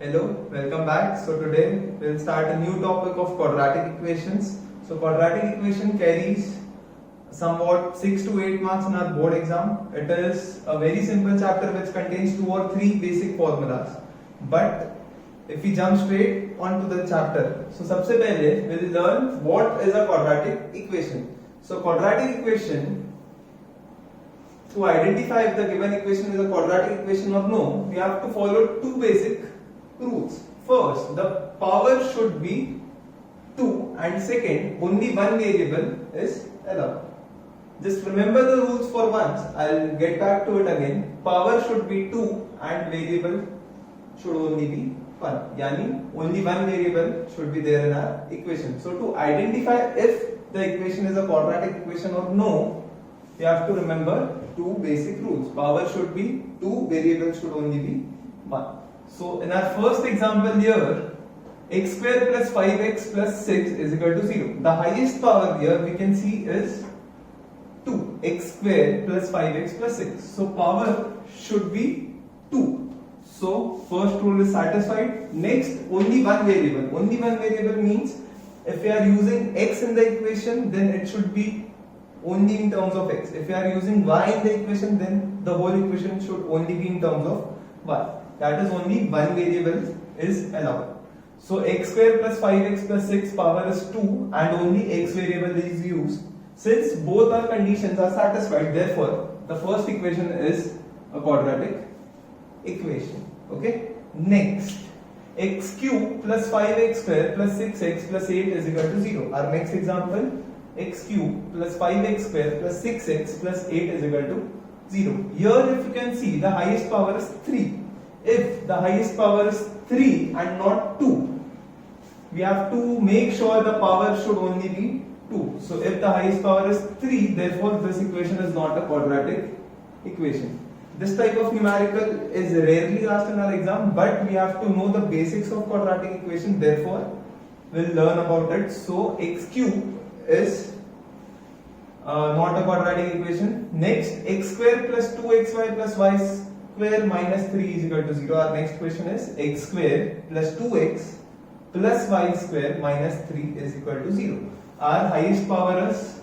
Hello, welcome back. So today we'll start a new topic of quadratic equations. So quadratic equation carries somewhat 6 to 8 marks in our board exam. It is a very simple chapter which contains 2 or 3 basic formulas. But if we jump straight onto the chapter, so सबसे पहले we'll learn what is a quadratic equation. So quadratic equation, to identify if the given equation is a quadratic equation or no, we have to follow 2 basic rules. First, the power should be 2, and second, only one variable is allowed. Just remember the rules for once. I'll get back to it again. Power should be 2 and variable should only be 1. Yani only one variable should be there in our equation. So to identify if the equation is a quadratic equation or no, we have to remember 2 basic rules. Power should be 2, variable should only be 1. So in our first example here, x square plus 5x plus 6 is equal to 0. The highest power here we can see is 2, x square plus 5x plus 6. So power should be 2. So first rule is satisfied. Next, only one variable. Only one variable means if we are using x in the equation, then it should be only in terms of x. If we are using y in the equation, then the whole equation should only be in terms of y. That is, only one variable is allowed. So x square plus 5x plus 6 power is 2 and only x variable is used. Since both our conditions are satisfied, therefore the first equation is a quadratic equation. Okay. Next, x cube plus 5x square plus 6x plus 8 is equal to 0. Our next example, x cube plus 5x square plus 6x plus 8 is equal to 0. Here if you can see, the highest power is 3. If the highest power is 3 and not 2, we have to make sure the power should only be 2. So if the highest power is 3, therefore this equation is not a quadratic equation. This type of numerical is rarely asked in our exam, but we have to know the basics of quadratic equation, therefore we'll learn about it. So x cube is not a quadratic equation. Next, x square plus 2xy plus y square minus 3 is equal to 0. Our next question is x square plus 2x plus y square minus 3 is equal to 0. Our highest power is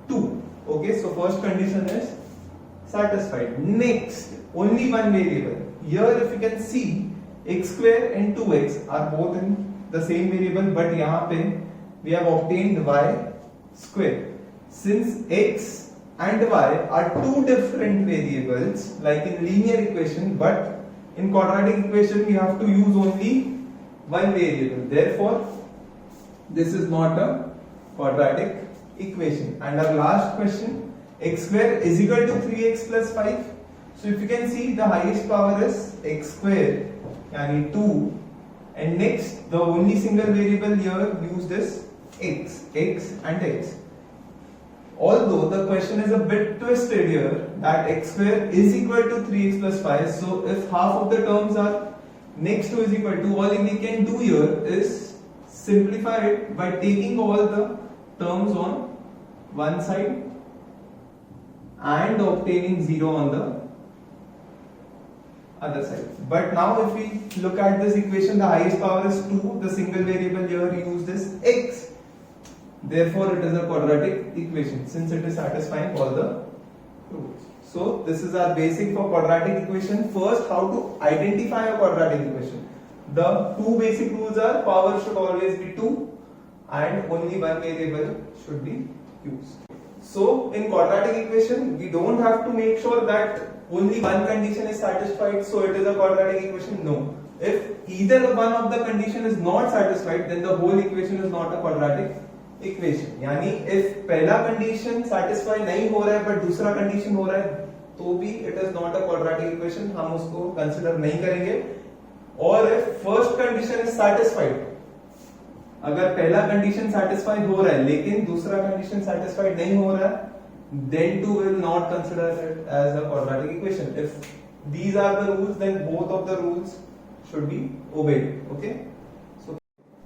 2. Okay, so first condition is satisfied. Next, only one variable. Here if you can see, x square and 2x are both in the same variable, but यहाँ पे we have obtained y square. Since x and y are two different variables, like in linear equation, but in quadratic equation we have to use only one variable. Therefore, this is not a quadratic equation. And our last question, x square is equal to 3x plus 5. So if you can see, the highest power is x square, yani 2. And next, the only single variable here used is x and x. Although the question is a bit twisted here, that x square is equal to 3x plus 5. So if half of the terms are next to is equal to, all we can do here is simplify it by taking all the terms on one side and obtaining 0 on the other side. But now if we look at this equation, the highest power is 2, the single variable here used is x. Therefore it is a quadratic equation since it is satisfying all the rules. So this is our basic for quadratic equation. First, how to identify a quadratic equation. The 2 basic rules are power should always be 2 and only one variable should be used. So in quadratic equation, we don't have to make sure that only one condition is satisfied, so it is a quadratic equation. No. If either one of the condition is not satisfied, then the whole equation is not a quadratic equation. यानी if पहला condition satisfy नहीं हो रहा है but दूसरा condition हो रहा है, तो भी it is not a quadratic equation, हम उसको consider नहीं करेंगे. और if first condition is satisfied, अगर पहला condition satisfy हो रहा है लेकिन दूसरा condition satisfied नहीं हो रहा है, then too will not consider it as a quadratic equation. If these are the rules, then both of the rules should be obeyed. Okay.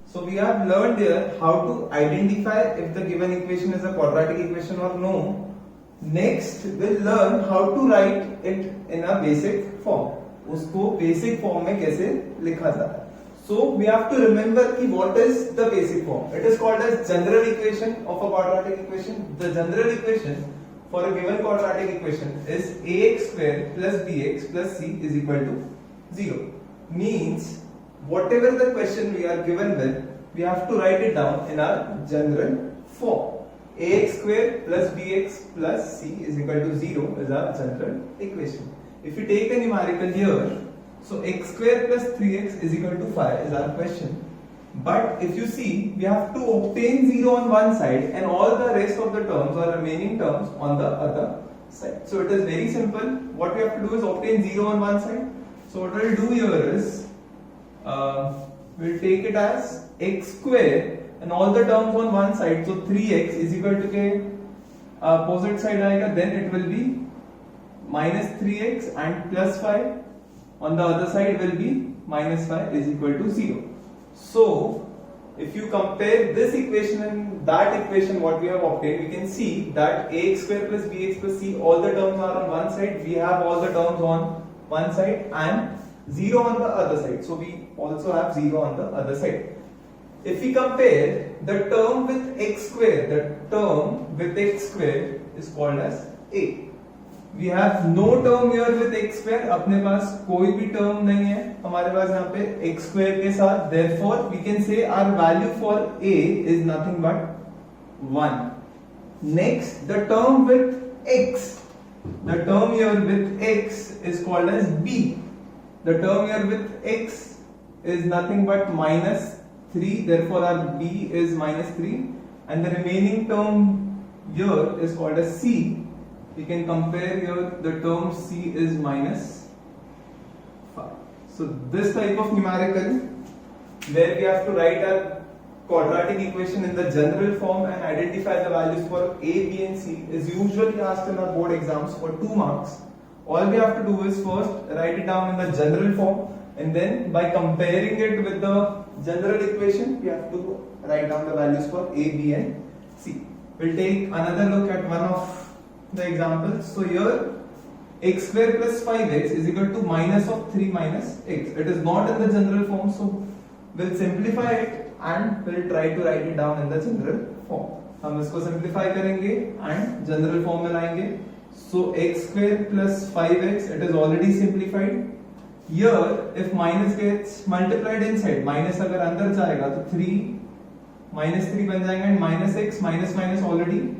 So we have learned here how to identify if the given equation is a quadratic equation or no. Next, we'll learn how to write it in a basic form. उसको basic form में कैसे लिखा जाता है. So we have to remember कि what is the basic form. It is called as general equation of a quadratic equation. The general equation for a given quadratic equation is ax square plus bx plus c is equal to 0. Means whatever the question we are given with, we have to write it down in our general form. Ax square plus bx plus c is equal to 0 is our general equation. If we take a numerical here, so x square plus 3x is equal to 5 is our question. But if you see, we have to obtain 0 on one side and all the rest of the terms or remaining terms on the other side. So it is very simple. What we have to do is obtain 0 on one side. So what we'll do here is, we'll take it as x square and all the terms on one side. So 3x is equal to k, opposite side आएगा, then it will be minus 3x and plus 5. On the other side will be minus 5 is equal to 0. So, if you compare this equation and that equation what we have obtained, we can see that ax square plus bx plus c, all the terms are on one side, we have all the terms on one side and 0 on the other side. So, we also have 0 on the other side. If we compare the term with x square, the term with x square is called as a. We have no term here with x square. अपने पास कोई भी term नहीं है हमारे पास यहाँ पे x square के साथ. Therefore, we can say our value for a is nothing but 1. Next, the term with x. The term here with x is called as b. The term here with x is nothing but minus 3. Therefore, our b is minus 3. And the remaining term here is called as c. We can compare here the term c is minus 5. So this type of numerical where we have to write our quadratic equation in the general form and identify the values for a, b and c is usually asked in our board exams for 2 marks. All we have to do is first write it down in the general form and then by comparing it with the general equation we have to write down the values for a, b and c. We'll take another look at one of the example. So here x square plus 5x is equal to minus of 3 minus x. It is not in the general form, so we'll simplify it and we'll try to write it down in the general form. हम इसको simplify करेंगे and general form में लाएंगे. So x square plus 5x, it is already simplified. Here if minus gets multiplied inside, minus अगर अंदर जाएगा तो 3 minus 3 बन जाएगा and minus x minus minus already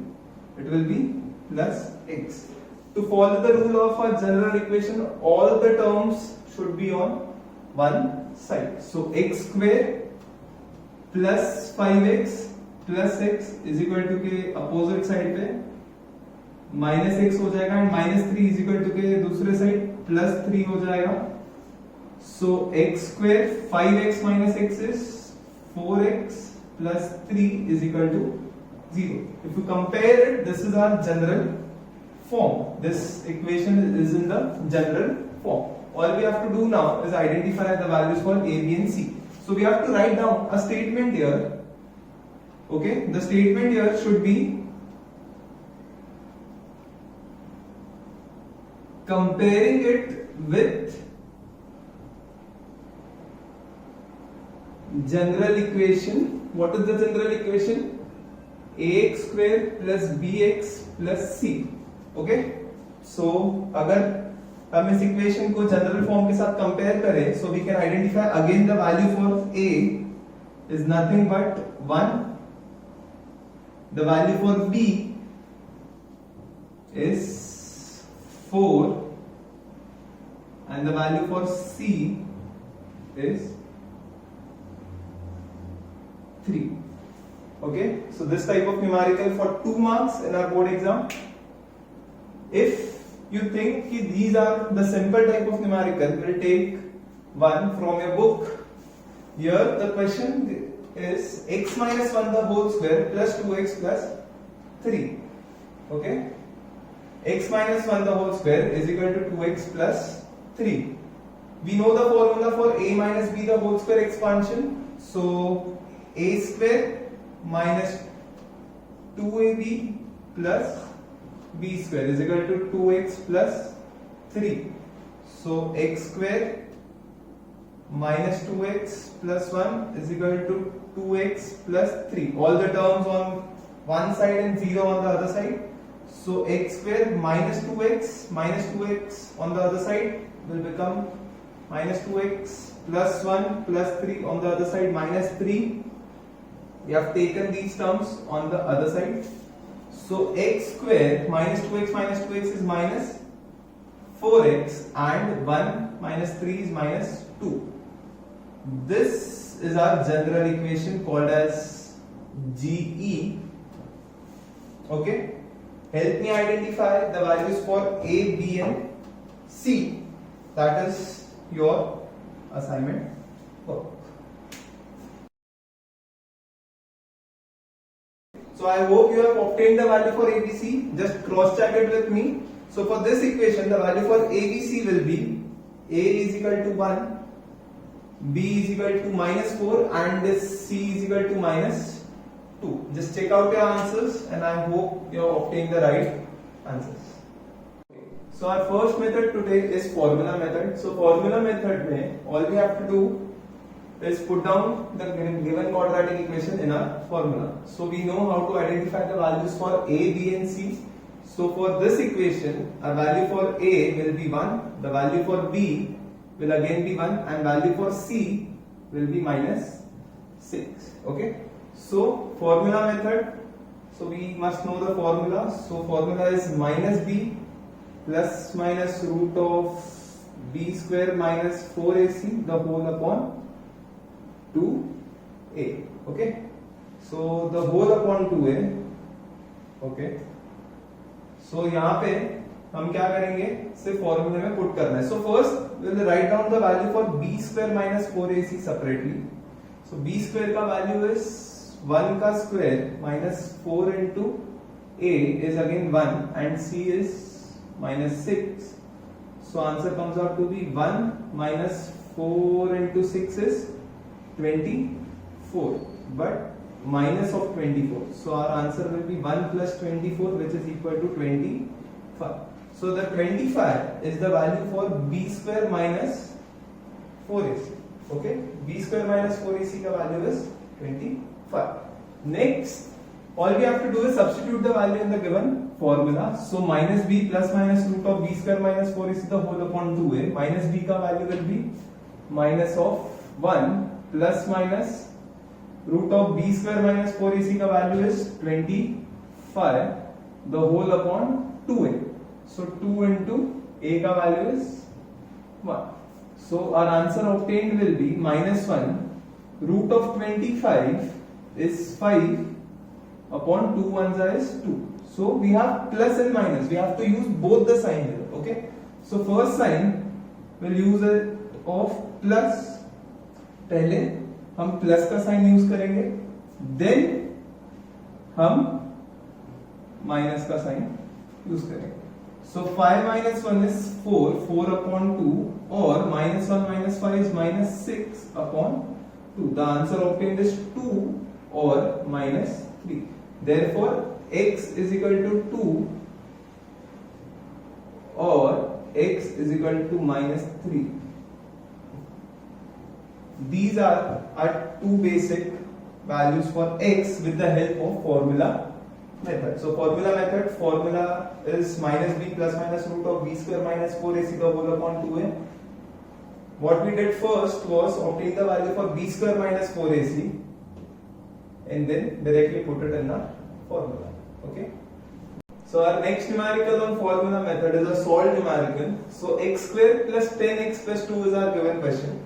it will be plus x. To follow the rule of a general equation, all the terms should be on one side. So x square plus 5x plus x is equal to के opposite side पे minus x हो जाएगा and minus 3 is equal to के दूसरे side plus 3 हो जाएगा. So x square 5x minus x is 4x plus 3 is equal to 0. If you compare it, this is our general form. This equation is in the general form. All we have to do now is identify the values for a, b and c. So we have to write down a statement here. Okay, the statement here should be comparing it with general equation. What is the general equation? ax square plus bx plus c. Okay, so अगर हम इस equation को general form के साथ compare करें, so we can identify again the value for a is nothing but 1. The value for b is 4 and the value for c is 3. Okay, so this type of numerical for 2 marks in our board exam. If you think कि these are the simple type of numerical, we'll take one from your book. Here the question is x minus 1 the whole square plus 2x plus 3. Okay, x minus 1 the whole square is equal to 2x plus 3. We know the formula for a minus b the whole square expansion. So a square minus 2ab plus b square is equal to 2x plus 3. So x square minus 2x plus 1 is equal to 2x plus 3. All the terms on one side and 0 on the other side. So x square minus 2x on the other side will become minus 2x plus 1 plus 3 on the other side minus 3. We have taken these terms on the other side. So x square minus 2x is minus 4x and 1 minus 3 is minus 2. This is our general equation called as GE. Okay. Help me identify the values for A, B and C. That is your assignment work. So I hope you have obtained the value for ABC. Just cross check it with me. So for this equation, the value for ABC will be A is equal to 1, B is equal to minus 4 and this C is equal to minus 2. Just check out your answers and I hope you have obtained the right answers. So our first method today is formula method. So formula method mein all we have to do is put down the given quadratic equation in our formula. So we know how to identify the values for A, B and C. So for this equation, our value for A will be 1, the value for B will again be 1 and value for C will be minus 6. Okay. So formula method, so we must know the formula. So formula is minus B plus minus root of B square minus 4AC the whole upon 2A. Okay. So the whole upon 2A. Okay. So यहाँ पे हम क्या करेंगे, सिर्फ फॉर्मूले में put करना है. So first we will write down the value for B square minus 4AC separately. So B square का value is 1 का square minus 4 into A is again 1 and C is minus 6. So answer comes out to be 1 minus 4 into 6 is 24, but minus of 24. So our answer will be 1 plus 24, which is equal to 25. So the 25 is the value for B square minus 4AC. Okay, B square minus 4AC ka value is 25. Next, all we have to do is substitute the value in the given formula. So minus B plus minus root of B square minus 4AC the whole upon 2A. Minus B ka value will be minus of 1 plus minus root of B square minus 4AC का value is 25 the whole upon 2A. So 2 into A का value is 1. So our answer obtained will be minus 1 root of 25 is 5 upon 2 ones is 2. So we have plus and minus. We have to use both the sign here. Okay. So first sign we'll use it of plus. पहले हम plus का sign use करेंगे, then हम minus का sign use करेंगे. सो 5 minus 1 is 4, 4 upon 2, or minus 1 minus 5 is minus 6 upon 2. The answer obtained is 2 or minus 3. Therefore, x is equal to 2 or x is equal to minus 3. These are our two basic values for x with the help of formula method. So formula method, formula is minus b plus minus root of b square minus 4ac the whole upon 2a. What we did first was obtain the value for b square minus 4ac and then directly put it in the formula. Okay. So our next numerical on formula method is a solved numerical. So x square plus 10x plus 2 is our given question.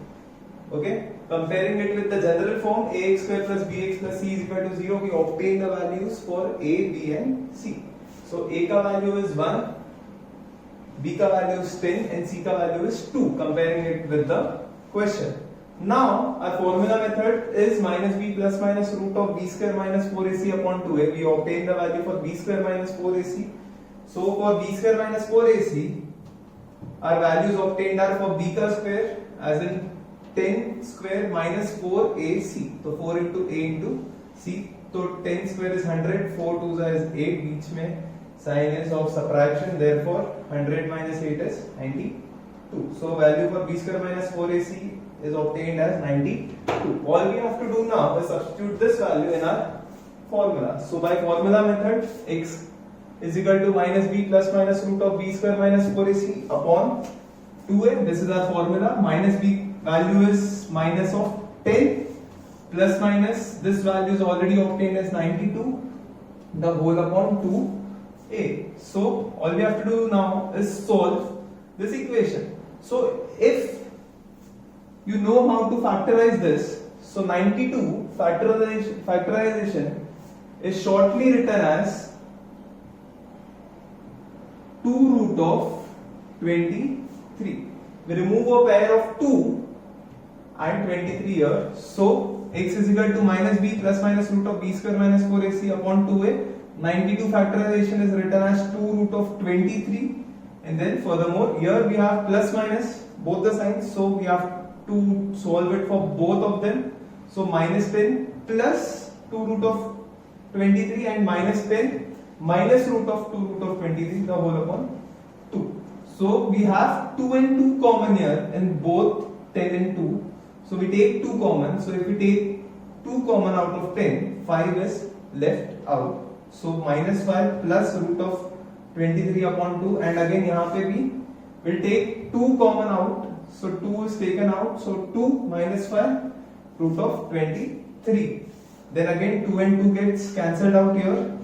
Okay, comparing it with the general form ax square plus bx plus c is equal to 0, we obtain the values for a, b and c. So a ka value is 1, b ka value is 10 and c ka value is 2, comparing it with the question. Now our formula method is minus b plus minus root of b square minus 4ac upon 2a. We obtain the value for b square minus 4ac. So for b square minus 4ac, our values obtained are for b ka square as in 10 square minus 4ac. So 4 into a into c. So 10 square is 100, 4 2s is 8, बीच में sign is of subtraction, therefore 100 minus 8 is 98. 2. So value for b square minus 4ac is obtained as 92. All we have to do now is substitute this value in our formula. So by formula method, x is equal to minus b plus minus root of b square minus 4ac upon 2a. This is our formula. Minus b value is minus of 10 plus minus this value is already obtained as 92, the whole upon 2a. So all we have to do now is solve this equation. So if you know how to factorize this, so 92 factorization is shortly written as 2 root of 23. We remove a pair of 2 and 23 here. So x is equal to minus b plus minus root of b square minus 4ac upon 2a. 92 factorization is written as 2 root of 23, and then furthermore here we have plus minus both the signs, so we have to solve it for both of them. So minus 10 plus 2 root of 23 and minus 10 minus root of 2 root of 23, the whole upon 2. So we have 2 and 2 common here in both 10 and 2. So we take 2 common. So if we take 2 common out of 10, 5 is left out. So minus 5 plus root of 23 upon 2, and again यहाँ पे भी will take 2 common out. So 2 is taken out. So 2 minus 5 root of 23. Then again 2 and 2 gets cancelled out here,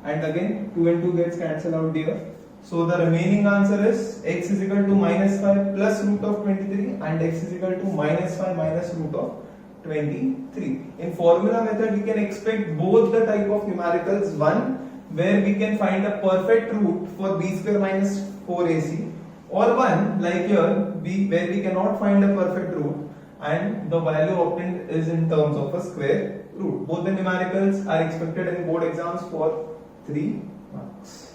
and again 2 and 2 gets cancelled out here. So the remaining answer is x is equal to minus 5 plus root of 23 and x is equal to minus 5 minus root of 23. In formula method we can expect both the type of numericals, one where we can find a perfect root for b square minus 4ac, or one like here where we cannot find a perfect root and the value obtained is in terms of a square root. Both the numericals are expected in board exams for 3 marks.